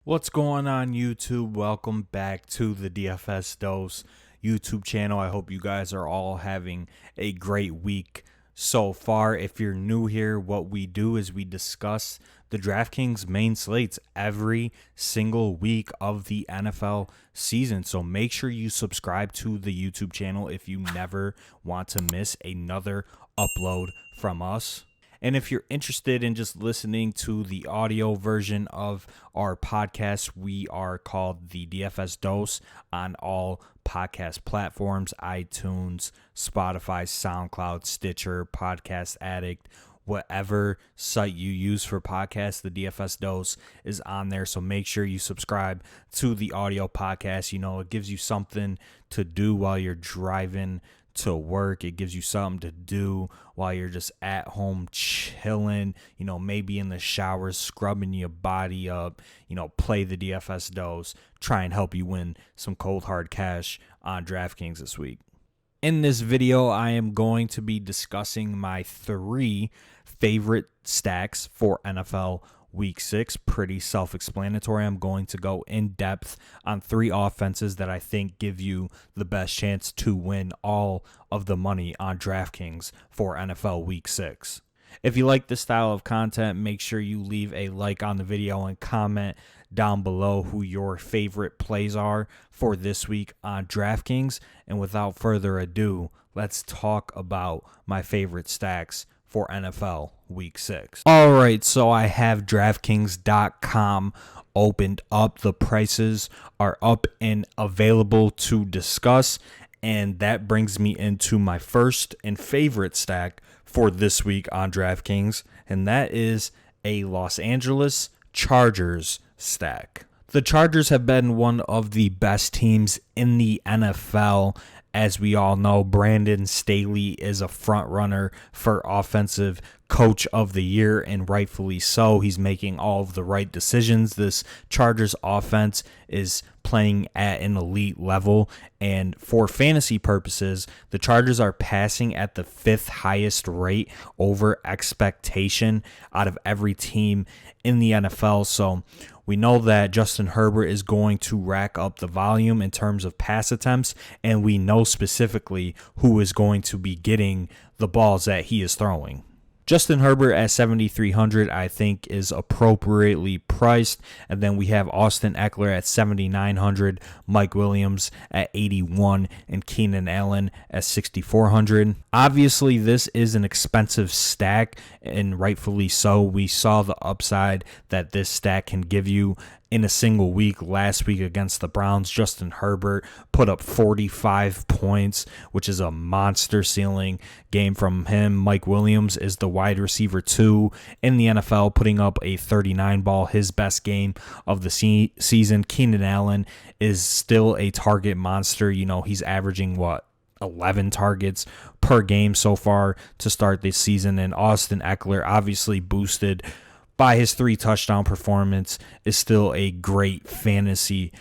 What's going on, YouTube? Welcome back to the DFS DOSE YouTube channel. I hope you guys are all having a great week so far. If you're new here, what we do is we discuss the Draftkings main slates every single week of the NFL season. So make sure you subscribe to the YouTube channel if you never want to miss another upload from us. And if you're interested in just listening to the audio version of our podcast, we are called the DFS Dose on all podcast platforms: iTunes, Spotify, SoundCloud, Stitcher, Podcast Addict, whatever site you use for podcasts. The DFS Dose is on there. So make sure you subscribe to the audio podcast. You know, it gives you something to do while you're driving to work. It gives you something to do while you're just at home chilling, you know, maybe in the shower, scrubbing your body up. You know, play the DFS Dose, try and help you win some cold hard cash on DraftKings this week. In this video, I am going to be discussing my 3 favorite stacks for NFL Week 6. Pretty self-explanatory. I'm going to go in depth on 3 offenses that I think give you the best chance to win all of the money on DraftKings for NFL Week 6. If you like this style of content, make sure you leave a like on the video and comment down below who your favorite plays are for this week on DraftKings. And without further ado, let's talk about my favorite stacks for NFL Week 6. All right, so I have DraftKings.com opened up. The prices are up and available to discuss, and that brings me into my first and favorite stack for this week on DraftKings, and that is a Los Angeles Chargers stack. The Chargers have been one of the best teams in the NFL. As we all know, Brandon Staley is a front runner for Offensive Coach of the Year, and rightfully so. He's making all of the right decisions. This Chargers offense is playing at an elite level, and for fantasy purposes, the Chargers are passing at the 5th highest rate over expectation out of every team in the NFL. So we know that Justin Herbert is going to rack up the volume in terms of pass attempts, and we know specifically who is going to be getting the balls that he is throwing. Justin Herbert at 7,300, I think, is appropriately priced. And then we have Austin Eckler at 7,900, Mike Williams at 81, and Keenan Allen at 6,400. Obviously, this is an expensive stack, and rightfully so. We saw the upside that this stack can give you in a single week. Last week against the Browns, Justin Herbert put up 45 points, which is a monster ceiling game from him. Mike Williams is the wide receiver 2 in the NFL, putting up a 39 ball, his best game of the season. Keenan Allen is still a target monster. You know, he's averaging 11 targets per game so far to start this season. And Austin Eckler, obviously boosted by his 3 touchdown performance, is still a great fantasy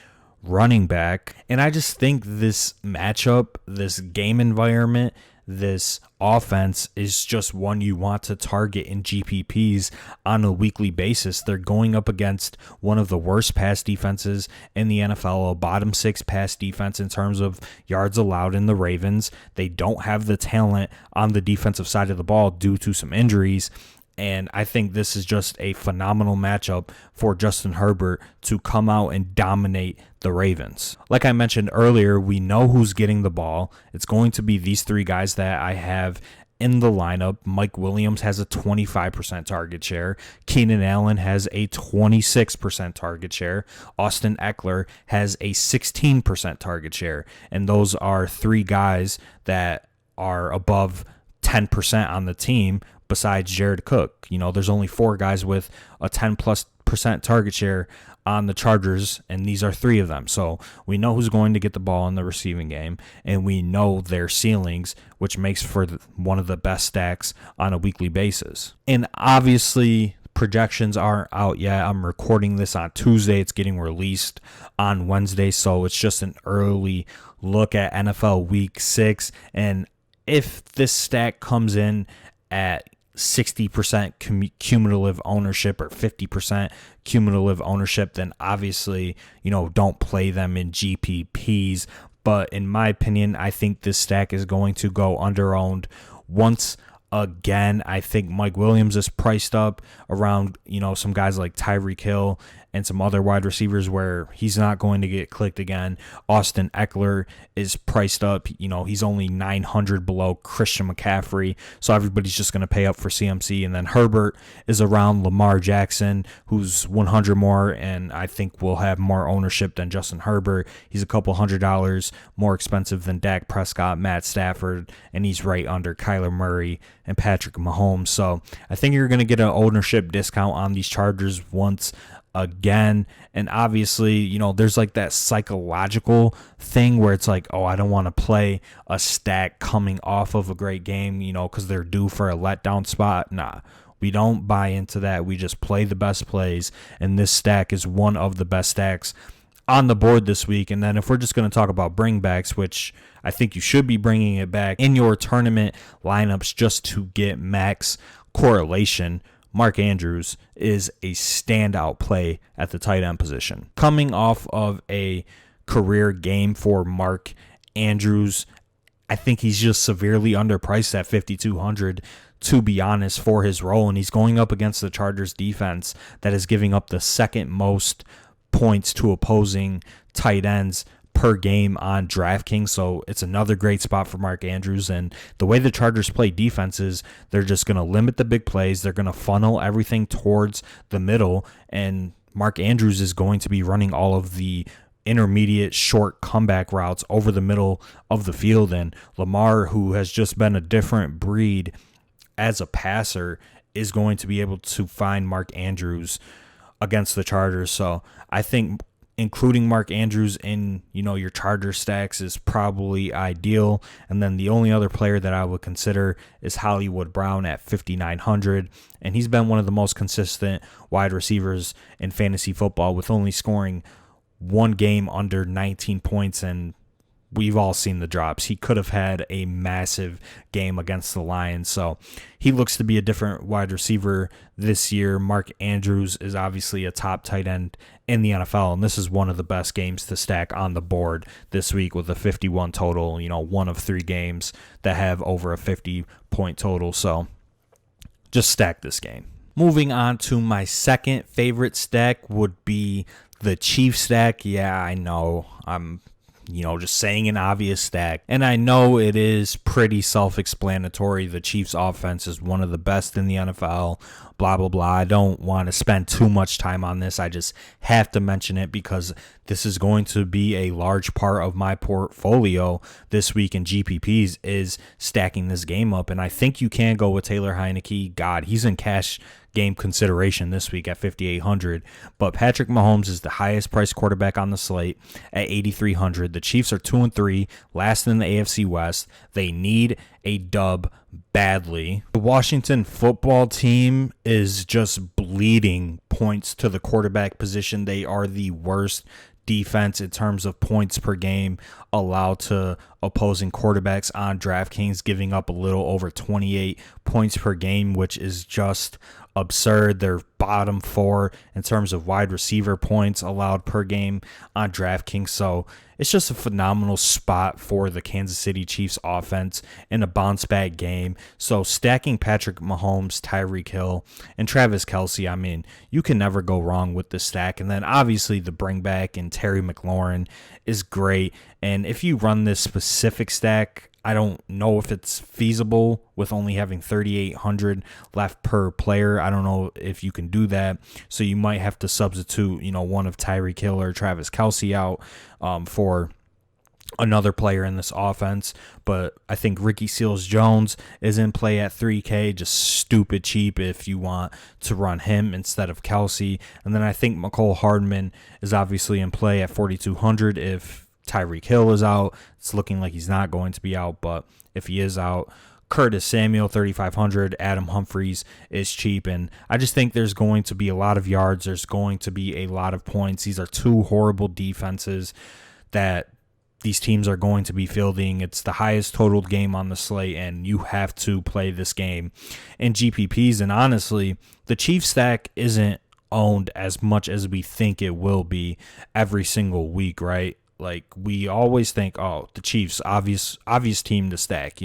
running back. And I just think this matchup, this game environment, this offense is just one you want to target in GPPs on a weekly basis. They're going up against one of the worst pass defenses in the NFL, a bottom 6 pass defense in terms of yards allowed in the Ravens. They don't have the talent on the defensive side of the ball due to some injuries. And I think this is just a phenomenal matchup for Justin Herbert to come out and dominate the Ravens. Like I mentioned earlier, we know who's getting the ball. It's going to be these 3 guys that I have in the lineup. Mike Williams has a 25% target share. Keenan Allen has a 26% target share. Austin Eckler has a 16% target share. And those are 3 guys that are above 10% on the team besides Jared Cook. You know, there's only 4 guys with a 10+% target share on the Chargers, and these are 3 of them. So we know who's going to get the ball in the receiving game, and we know their ceilings, which makes for one of the best stacks on a weekly basis. And obviously, projections aren't out yet. I'm recording this on Tuesday. It's getting released on Wednesday, so it's just an early look at NFL Week 6. And if this stack comes in at 60% cumulative ownership or 50% cumulative ownership, then obviously, don't play them in GPPs. But in my opinion, I think this stack is going to go underowned once again. I think Mike Williams is priced up around, some guys like Tyreek Hill and some other wide receivers where he's not going to get clicked again. Austin Eckler is priced up. He's only 900 below Christian McCaffrey, so everybody's just going to pay up for CMC. And then Herbert is around Lamar Jackson, who's 100 more, and I think will have more ownership than Justin Herbert. He's a couple $100 more expensive than Dak Prescott, Matt Stafford, and he's right under Kyler Murray and Patrick Mahomes. So I think you're going to get an ownership discount on these Chargers once again. And obviously, there's like that psychological thing where it's like, oh, I don't want to play a stack coming off of a great game, because they're due for a letdown spot. Nah, we don't buy into that. We just play the best plays, and this stack is one of the best stacks on the board this week. And then if we're just going to talk about bringbacks, which I think you should be bringing it back in your tournament lineups just to get max correlation, Mark Andrews is a standout play at the tight end position. Coming off of a career game for Mark Andrews, I think he's just severely underpriced at $5,200, to be honest, for his role. And he's going up against the Chargers defense that is giving up the second most points to opposing tight ends per game on DraftKings. So it's another great spot for Mark Andrews. And the way the Chargers play defense is they're just going to limit the big plays. They're going to funnel everything towards the middle. And Mark Andrews is going to be running all of the intermediate short comeback routes over the middle of the field. And Lamar, who has just been a different breed as a passer, is going to be able to find Mark Andrews against the Chargers. So I think including Mark Andrews in, your Charger stacks is probably ideal. And then the only other player that I would consider is Hollywood Brown at $5,900. And he's been one of the most consistent wide receivers in fantasy football, with only scoring one game under 19 points, and we've all seen the drops. He could have had a massive game against the Lions. So he looks to be a different wide receiver this year. Mark Andrews is obviously a top tight end in the NFL, and this is one of the best games to stack on the board this week with a 51 total, one of 3 games that have over a 50-point total. So just stack this game. Moving on to my second favorite stack would be the Chiefs stack. Yeah, I know I'm just saying an obvious stack. And I know it is pretty self-explanatory. The Chiefs offense is one of the best in the NFL, blah, blah, blah. I don't want to spend too much time on this. I just have to mention it because this is going to be a large part of my portfolio this week in GPPs, is stacking this game up. And I think you can go with Taylor Heineke. God, he's in cash game consideration this week at $5,800, but Patrick Mahomes is the highest priced quarterback on the slate at $8,300. The Chiefs are 2-3, last in the AFC West. They need a dub badly. The Washington football team is just bleeding points to the quarterback position. They are the worst defense in terms of points per game allowed to opposing quarterbacks on DraftKings, giving up a little over 28 points per game, which is just absurd. They're bottom 4 in terms of wide receiver points allowed per game on DraftKings. So it's just a phenomenal spot for the Kansas City Chiefs offense in a bounce back game. So stacking Patrick Mahomes, Tyreek Hill, and Travis Kelce, I mean, you can never go wrong with the stack. And then obviously the bring back and Terry McLaurin is great. And if you run this specific stack, I don't know if it's feasible with only having 3,800 left per player. I don't know if you can do that. So you might have to substitute, one of Tyreek Hill or Travis Kelce out for another player in this offense. But I think Ricky Seals-Jones is in play at $3K, just stupid cheap if you want to run him instead of Kelce. And then I think Mecole Hardman is obviously in play at $4,200 if Tyreek Hill is out. It's looking like he's not going to be out, but if he is out, Curtis Samuel, $3,500. Adam Humphries is cheap, and I just think there's going to be a lot of yards. There's going to be a lot of points. These are two horrible defenses that these teams are going to be fielding. It's the highest totaled game on the slate, and you have to play this game in GPPs. And honestly, the Chiefs stack isn't owned as much as we think it will be every single week, right? Like, we always think, oh, the Chiefs, obvious team to stack,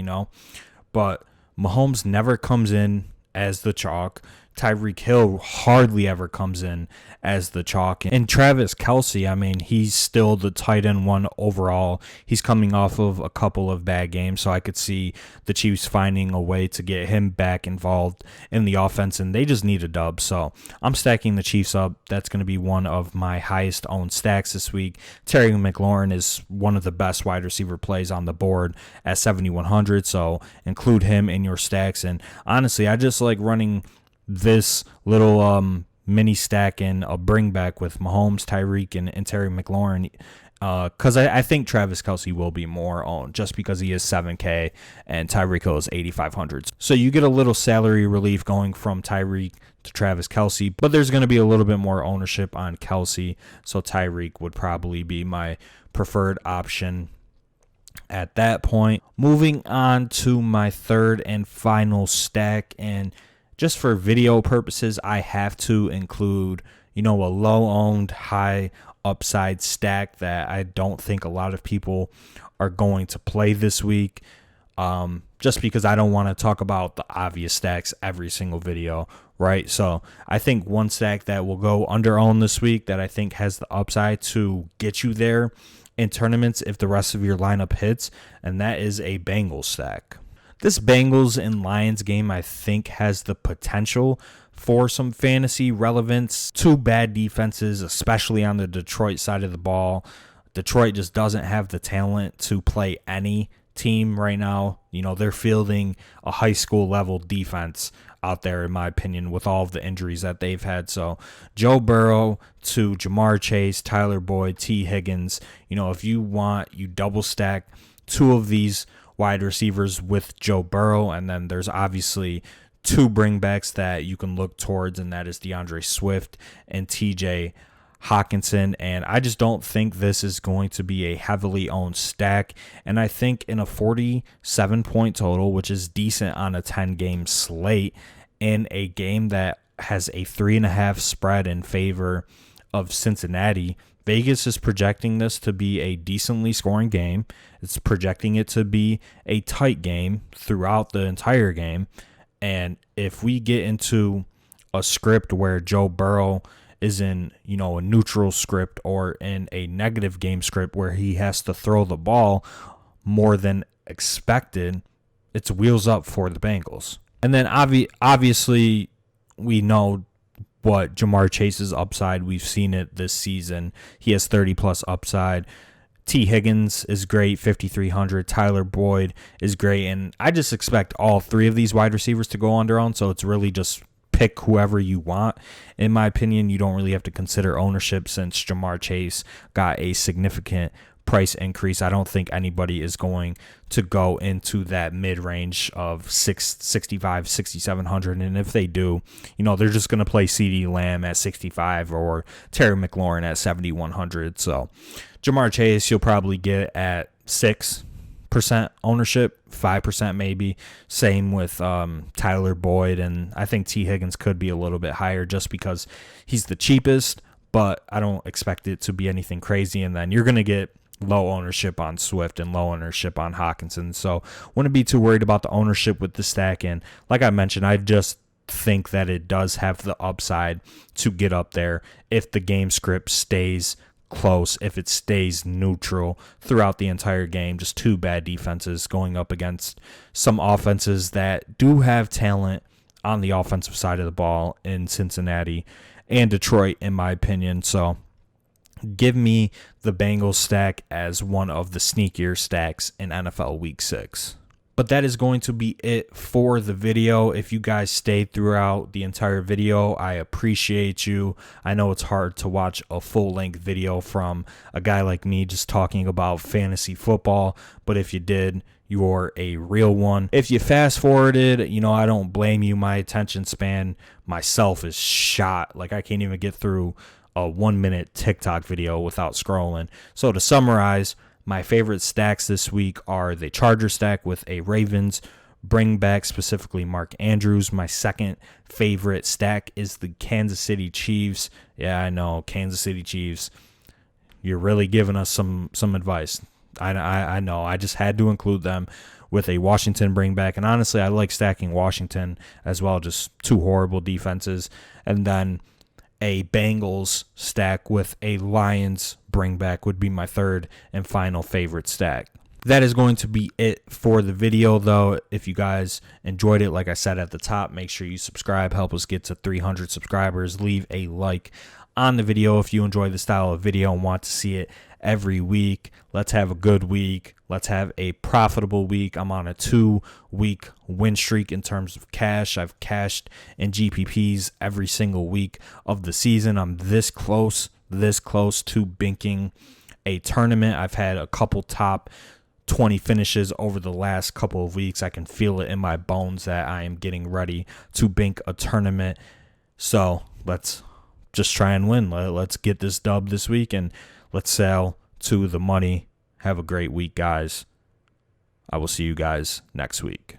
But Mahomes never comes in as the chalk. Tyreek Hill hardly ever comes in as the chalk. And Travis Kelce, I mean, he's still the tight end one overall. He's coming off of a couple of bad games, so I could see the Chiefs finding a way to get him back involved in the offense, and they just need a dub. So I'm stacking the Chiefs up. That's going to be one of my highest owned stacks this week. Terry McLaurin is one of the best wide receiver plays on the board at 7,100, so include him in your stacks. And honestly, I just like running this little mini stack and a bring back with Mahomes, Tyreek, and Terry McLaurin, because I think Travis Kelce will be more owned just because he is 7K and Tyreek Hill is 8,500. So you get a little salary relief going from Tyreek to Travis Kelce, but there's going to be a little bit more ownership on Kelce, so Tyreek would probably be my preferred option at that point. Moving on to my third and final stack, and just for video purposes, I have to include, a low-owned, high upside stack that I don't think a lot of people are going to play this week, just because I don't want to talk about the obvious stacks every single video, right? So I think one stack that will go under-owned this week that I think has the upside to get you there in tournaments if the rest of your lineup hits, and that is a Bengals stack. This Bengals and Lions game, I think, has the potential for some fantasy relevance. Two bad defenses, especially on the Detroit side of the ball. Detroit just doesn't have the talent to play any team right now. They're fielding a high school level defense out there, in my opinion, with all of the injuries that they've had. So Joe Burrow to Jamar Chase, Tyler Boyd, T. Higgins. If you want, you double stack two of these wide receivers with Joe Burrow, and then there's obviously two bringbacks that you can look towards, and that is DeAndre Swift and TJ Hawkinson. And I just don't think this is going to be a heavily owned stack, and I think in a 47-point total, which is decent on a 10-game slate, in a game that has a 3.5 spread in favor of Cincinnati, Vegas is projecting this to be a decently scoring game. It's projecting it to be a tight game throughout the entire game. And if we get into a script where Joe Burrow is in, a neutral script or in a negative game script where he has to throw the ball more than expected, it's wheels up for the Bengals. And then obviously we know what Jamar Chase's upside. We've seen it this season. He has 30+ upside. T. Higgins is great, 5,300. Tyler Boyd is great. And I just expect all three of these wide receivers to go under on. So it's really just pick whoever you want. In my opinion, you don't really have to consider ownership since Jamar Chase got a significant price increase. I don't think anybody is going to go into that mid-range of 665, 6,700, and if they do, they're just going to play CeeDee Lamb at 65 or Terry McLaurin at 7,100. So Jamar Chase you'll probably get at 6% ownership, 5% maybe. Same with Tyler Boyd, and I think T. Higgins could be a little bit higher just because he's the cheapest, but I don't expect it to be anything crazy. And then you're going to get low ownership on Swift and low ownership on Hawkinson. So wouldn't be too worried about the ownership with the stack. And like I mentioned, I just think that it does have the upside to get up there if the game script stays close, if it stays neutral throughout the entire game. Just two bad defenses going up against some offenses that do have talent on the offensive side of the ball in Cincinnati and Detroit, in my opinion. So give me the Bengals stack as one of the sneakier stacks in NFL Week 6. But that is going to be it for the video. If you guys stayed throughout the entire video, I appreciate you. I know it's hard to watch a full-length video from a guy like me just talking about fantasy football, but if you did, you're a real one. If you fast-forwarded, I don't blame you. My attention span myself is shot. Like, I can't even get through a 1-minute TikTok video without scrolling. So to summarize, My favorite stacks this week are the Charger stack with a Ravens bring back, specifically Mark Andrews. My second favorite stack is the Kansas City Chiefs. Yeah, I know, Kansas City Chiefs. You're really giving us some advice. I know. I just had to include them with a Washington bring back. And honestly, I like stacking Washington as well. Just two horrible defenses. And then a Bengals stack with a Lions bring back would be my third and final favorite stack. That is going to be it for the video, though. If you guys enjoyed it, like I said at the top, make sure you subscribe. Help us get to 300 subscribers. Leave a like on the video if you enjoy the style of video and want to see it every week. Let's have a good week. Let's have a profitable week. I'm on a 2-week win streak in terms of cash. I've cashed in GPPs every single week of the season. I'm this close to binking a tournament. I've had a couple top 20 finishes over the last couple of weeks. I can feel it in my bones that I am getting ready to bink a tournament. So let's just try and win. Let's get this dub this week and let's sail to the money. Have a great week, guys. I will see you guys next week.